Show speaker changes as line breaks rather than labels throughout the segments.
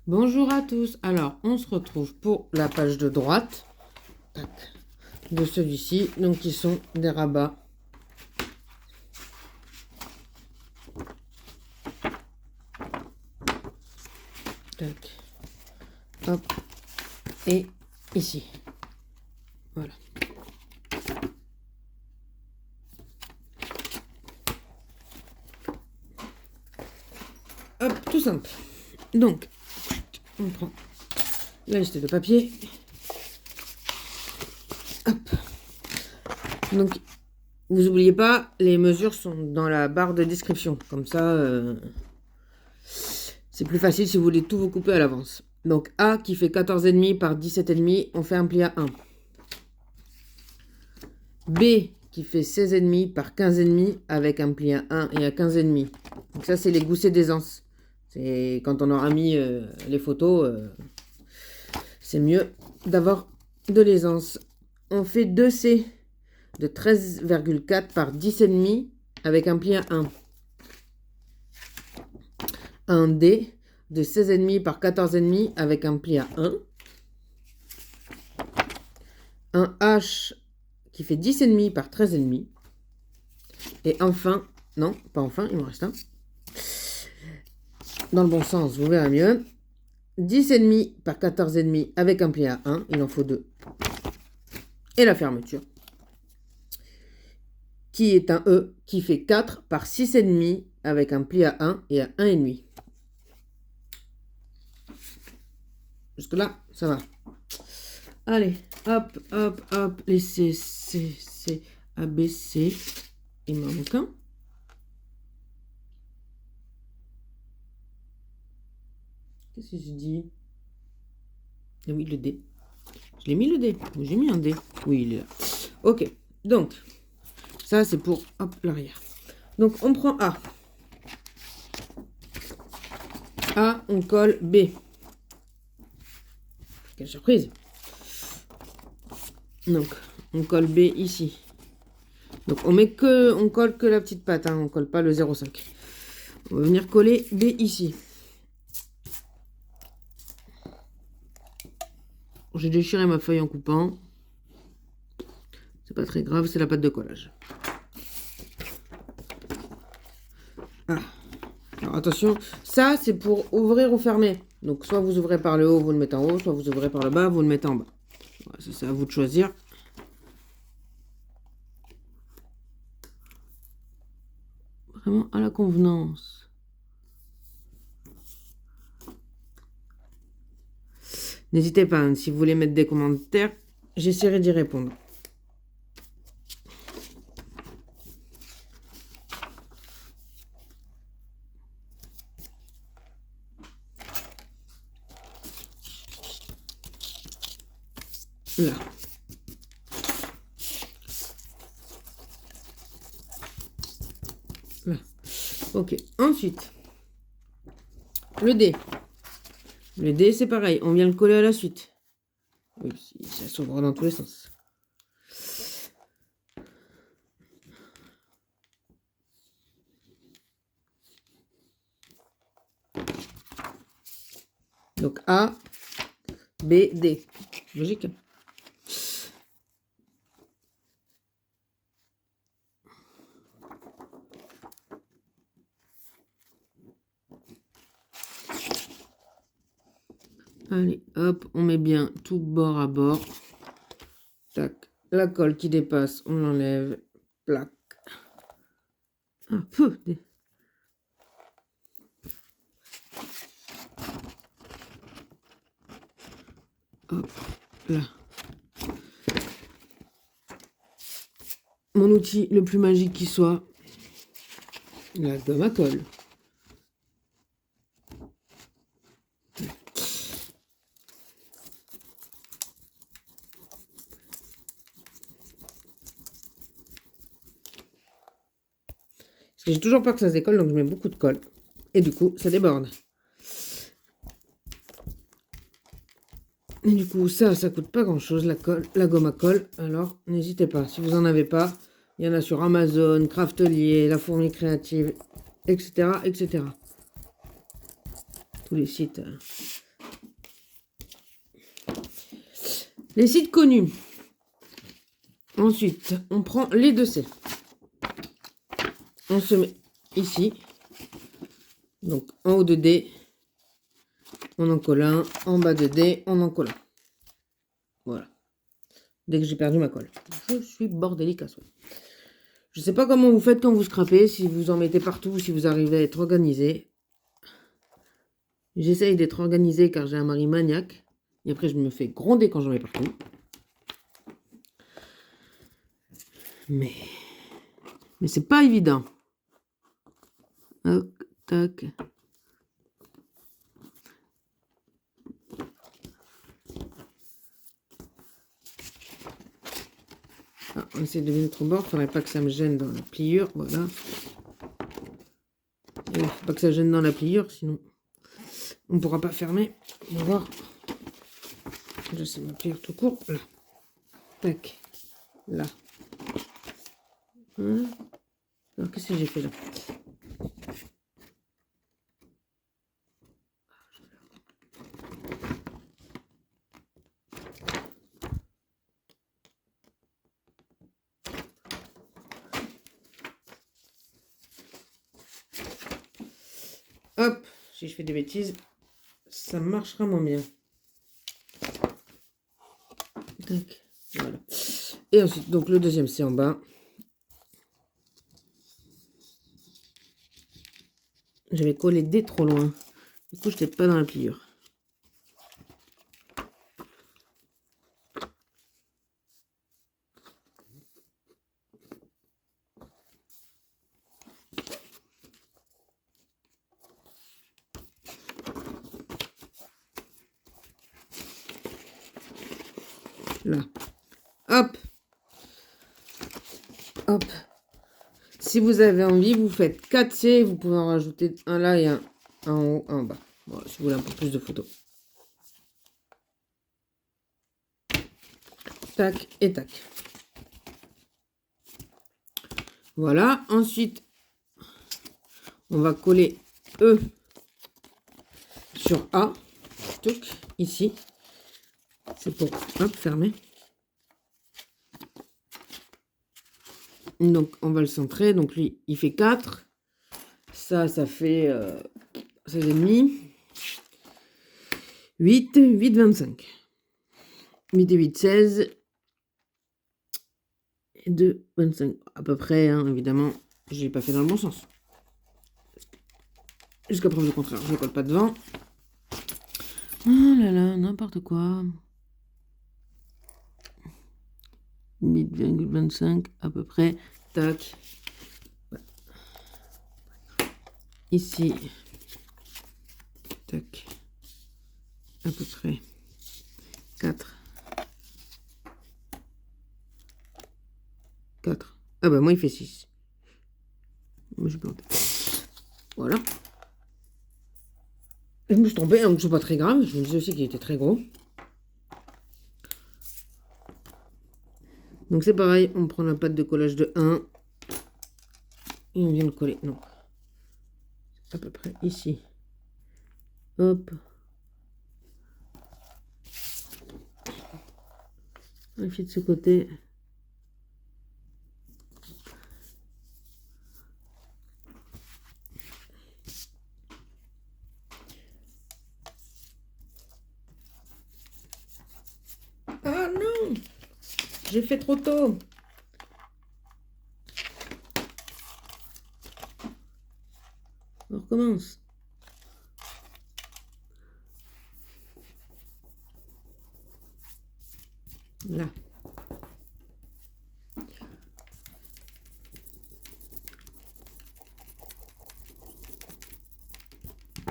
Bonjour à tous. Alors, on se retrouve pour la page de droite tac, de celui-ci. Donc, qui sont des rabats. Tac. Hop. Et ici. Voilà. Hop, tout simple. Donc, on prend la liste de papier. Hop. Donc, vous n'oubliez pas, les mesures sont dans la barre de description. Comme ça, c'est plus facile si vous voulez tout vous couper à l'avance. Donc, A qui fait 14,5 par 17,5, on fait un pli à 1. B qui fait 16,5 par 15,5 avec un pli à 1 et à 15,5. Donc ça, c'est les goussets d'aisance. C'est quand on aura mis les photos, c'est mieux d'avoir de l'aisance. On fait 2C de 13,4 par 10,5 avec un pli à 1. Un D de 16,5 par 14,5 avec un pli à 1. Un H qui fait 10,5 par 13,5. Et enfin, non, pas enfin, il me reste un. Dans le bon sens, vous verrez mieux. 10,5 par 14,5 avec un pli à 1, il en faut 2. Et la fermeture, qui est un E qui fait 4 par 6,5 avec un pli à 1 et à 1,5. Jusque là, ça va. Allez, hop, hop, hop, les C, C, C, A, B, C. Il m'en manque un. Qu'est-ce que je dis? Ah oui, le D. Je l'ai mis le D. J'ai mis un D. Oui, il est là. Ok, donc, ça c'est pour hop l'arrière. Donc, on prend A. A, on colle B. Quelle surprise! Donc, on colle B ici. Donc, on colle que la petite patte, hein, on colle pas le 0,5. On va venir coller B ici. J'ai déchiré ma feuille en coupant. C'est pas très grave, c'est la pâte de collage. Ah. Alors attention, ça c'est pour ouvrir ou fermer. Donc soit vous ouvrez par le haut, vous le mettez en haut, soit vous ouvrez par le bas, vous le mettez en bas. Voilà, ça c'est à vous de choisir. Vraiment à la convenance. N'hésitez pas, hein, si vous voulez mettre des commentaires, j'essaierai d'y répondre. Là. Là. Ok, ensuite, le D. Le D, c'est pareil, on vient le coller à la suite. Oui, ça s'ouvre dans tous les sens. Donc A, B, D. Logique. Allez, hop, on met bien tout bord à bord. Tac. La colle qui dépasse, on l'enlève. Plac. Ah, peu. Hop, là. Mon outil le plus magique qui soit, la gomme à colle. J'ai toujours peur que ça se décolle, donc je mets beaucoup de colle. Et du coup, ça déborde. Et du coup, ça coûte pas grand-chose, la gomme à colle. Alors, n'hésitez pas. Si vous n'en avez pas, il y en a sur Amazon, Craftelier, La Fourmi Créative, etc., etc. Tous les sites Les sites connus. Ensuite, on prend les 2C. On se met ici. Donc, en haut de D, on en colle un. En bas de D, on en colle un. Voilà. Dès que j'ai perdu ma colle. Je suis bordélique à soi. Je ne sais pas comment vous faites quand vous scrapez, si vous en mettez partout, si vous arrivez à être organisé. J'essaye d'être organisé car j'ai un mari maniaque. Et après, je me fais gronder quand j'en mets partout. Mais c'est pas évident. Hop, tac. Ah, on essaie de le mettre au bord. Faudrait pas que ça me gêne dans la pliure. Voilà. Et faut pas que ça gêne dans la pliure, sinon on pourra pas fermer. On va voir. Je sais ma pliure tout court. Là. Tac. Là. Voilà. Alors qu'est-ce que j'ai fait là? Hop, si je fais des bêtises, ça marchera moins bien. Tac, voilà. Et ensuite, donc le deuxième, c'est en bas. J'avais collé des trop loin. Du coup, je n'étais pas dans la pliure. Là. Hop. Hop. Si vous avez envie, vous faites 4C. Vous pouvez en rajouter un là et un en haut, un en bas. Bon, si vous voulez un peu plus de photos. Tac et tac. Voilà. Ensuite, on va coller E sur A. Touc, ici. C'est pour fermer. Donc, on va le centrer. Donc, lui, il fait 4. Ça fait 16,5. 8, 25. 8 et 8, 16. Et 2, 25. À peu près, hein, évidemment. Je n'ai pas fait dans le bon sens. Jusqu'à preuve du contraire. Je ne colle pas devant. Oh là là, n'importe quoi. 8,25 à peu près. Tac. Ici. Tac. À peu près 4. 4. Ah bah moi il fait 6. Moi j'ai planté. Voilà. Je me suis trompée, donc c'est pas très grave. Je me disais aussi qu'il était très gros. Donc c'est pareil, on prend la pâte de collage de 1 et on vient le coller. Non. À peu près ici. Hop. On fait de ce côté. Ah non! J'ai fait trop tôt. On recommence. Là.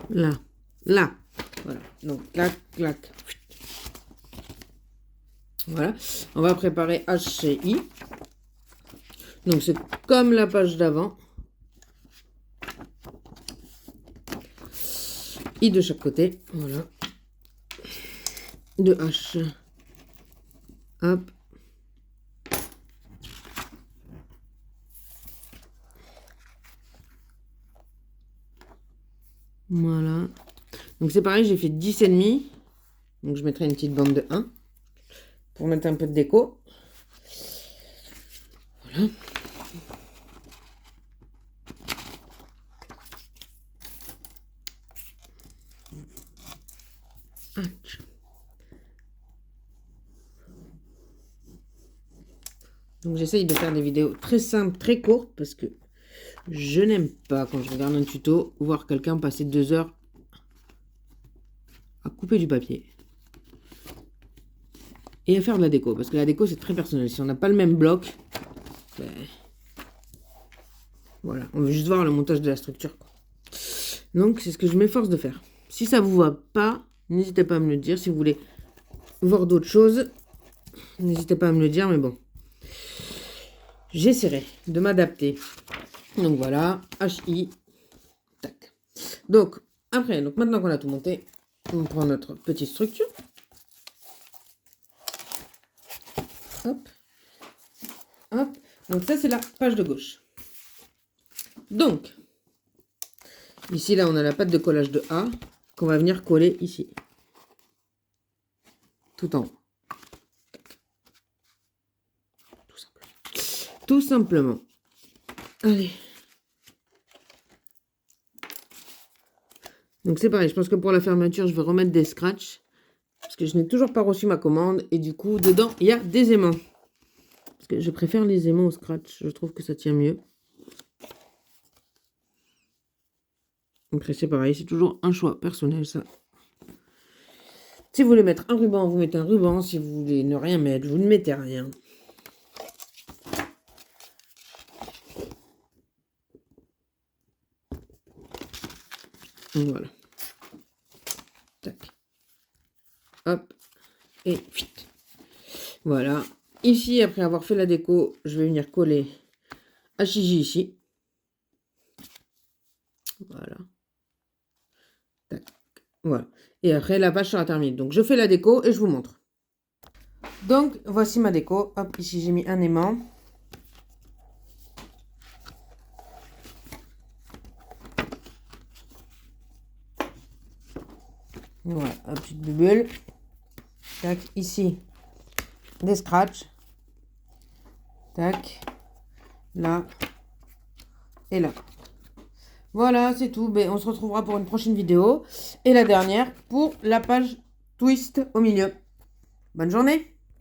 Là. Là. Voilà. Donc, clac, clac. Voilà. On va préparer H et I. Donc, c'est comme la page d'avant. I de chaque côté. Voilà. De H. Hop. Voilà. Donc c'est pareil, j'ai fait 10,5. Donc je mettrai une petite bande de 1. pour mettre un peu de déco. Voilà. Donc j'essaye de faire des vidéos très simples, très courtes, parce que je n'aime pas quand je regarde un tuto voir quelqu'un passer 2 heures à couper du papier et à faire de la déco, parce que la déco c'est très personnel. Si on n'a pas le même bloc, ben, voilà, on veut juste voir le montage de la structure, quoi. Donc c'est ce que je m'efforce de faire. Si ça vous va pas, n'hésitez pas à me le dire. Si vous voulez voir d'autres choses, n'hésitez pas à me le dire, mais bon, j'essaierai de m'adapter. Donc voilà, HI, tac. Donc après, donc maintenant qu'on a tout monté, on prend notre petite structure. Hop, hop. Donc ça c'est la page de gauche. Donc ici là on a la patte de collage de A qu'on va venir coller ici, tout en haut. Tout simplement. Allez. Donc c'est pareil, je pense que pour la fermeture, je vais remettre des scratchs. Parce que je n'ai toujours pas reçu ma commande. Et du coup, dedans, il y a des aimants. Parce que je préfère les aimants au scratch. Je trouve que ça tient mieux. Après, c'est pareil, c'est toujours un choix personnel, ça. Si vous voulez mettre un ruban, vous mettez un ruban. Si vous voulez ne rien mettre, vous ne mettez rien. Voilà. Tac. Hop. Et vite. Voilà. Ici, après avoir fait la déco, je vais venir coller HJ ici. Voilà. Tac. Voilà. Et après, la page sera terminée. Donc, je fais la déco et je vous montre. Donc, voici ma déco. Hop, ici, j'ai mis un aimant. Voilà, un petit bulle. Tac, ici, des scratchs. Tac, là et là. Voilà, c'est tout. Ben, on se retrouvera pour une prochaine vidéo. Et la dernière pour la page twist au milieu. Bonne journée!